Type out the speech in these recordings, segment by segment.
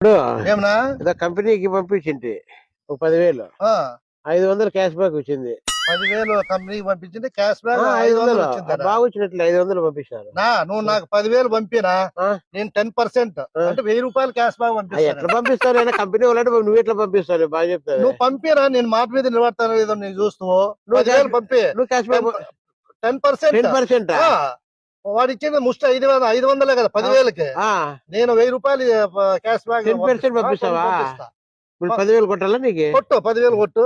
ఇప్పుడు ఏమన్నా ఏదో కంపెనీకి పంపించింటి ఒక 10,000 500 క్యాష్ బ్యాక్ వచ్చింది. 10,000 కంపెనీకి పంపించింది, క్యాష్ బ్యాక్ 500 500 వచ్చింది. బాగా వచ్చినట్లు 500 పంపించారు. నువ్వు నాకు 10,000 పంపినా, ఆ, నేను 10% అంటే 1,000 రూపాయలు క్యాష్ బ్యాక్ ఎట్లా పంపిస్తాను. పంపిస్తావు? కంపెనీ వాళ్ళంటే నువ్వు ఎట్లా పంపిస్తావు? బాగా చెప్తావు. నువ్వు పంపినా, నేను మాట మీద నిలబడతాను లేదో నేను చూస్తావు. నువ్వు 10,000 పంపి, నువ్వు క్యాష్ బ్యాక్ 10%. 10%. వాడు ఇచ్చింది ముష్టి 500 కదా 10,000కి. నేను 1,000 రూపాయలు క్యాష్ బ్యాక్ 10% పంపిస్తావా? ఇప్పుడు 10,000 కొట్టాలా నీకు? కొట్టు, 10,000 కొట్టు.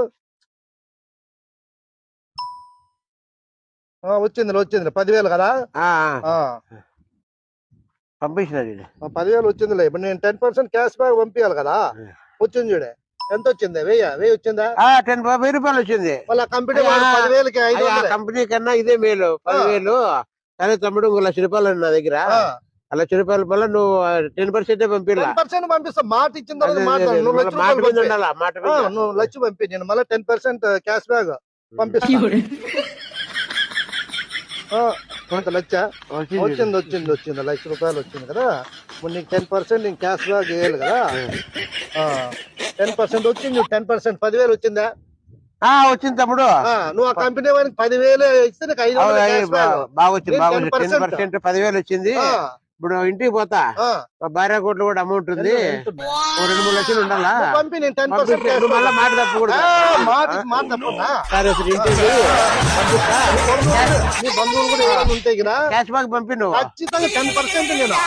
వచ్చింది 10,000 కదా. పంపించినది 10,000 వచ్చిందిలే. ఇప్పుడు నేను 10% క్యాష్ బ్యాక్ పంపించాలి కదా. వచ్చింది చూడే, ఎంత వచ్చింది? 1,000 వచ్చిందా? 10 రూపాయలు వచ్చింది. మళ్ళీ కంపెనీ 10,000కి 500. కంపెనీ కన్నా ఇదే మేలు. 10,000 కానీ తమ్ముడు 1,00,000 రూపాయలు నా దగ్గర. 1,00,000 రూపాయల వల్ల నువ్వు 10% పంపిలా. 10% పంపిస్తా. మాట ఇచ్చిన తర్వాత మాట. నువ్వు లక్ష మాట రూపాయలు మీద పంపి. ఉండాలా? మాట మీద. నువ్వు లక్ష పంపి, నేను మళ్ళీ 10% క్యాష్ బ్యాక్ పంపిస్తా. కొంత లక్ష వచ్చింది 1,00,000 రూపాయలు వచ్చింది కదా. ఇప్పుడు నీకు 10% నేను క్యాష్ బ్యాక్ వేయాలి కదా. 10% వచ్చింది. 10% 10,000 వచ్చిందా? వచ్చింది తమ్ముడు. నువ్వు ఆ కంపెనీ వారికి 10,000 ఇస్తే నీకు 500 క్యాష్ బ్యాక్. బాగా వచ్చింది. 10% 10,000 వచ్చింది. ఇప్పుడు ఇంటికి పోతా, మా భార్య కోట్లు కూడా అమౌంట్ ఉంది. 2-3 లక్షలు ఉండాలా? పంపి, నేను 10% మళ్ళీ మాట తప్పకూడదు. మాట తప్పకుండా. సరే సరే, ఇంటికి పంపిస్తా. నీ బంధువులు కూడా ఎవరైనా ఉంటే కదా క్యాష్ బ్యాక్ పంపి నువ్వు. ఖచ్చితంగా 10% నేను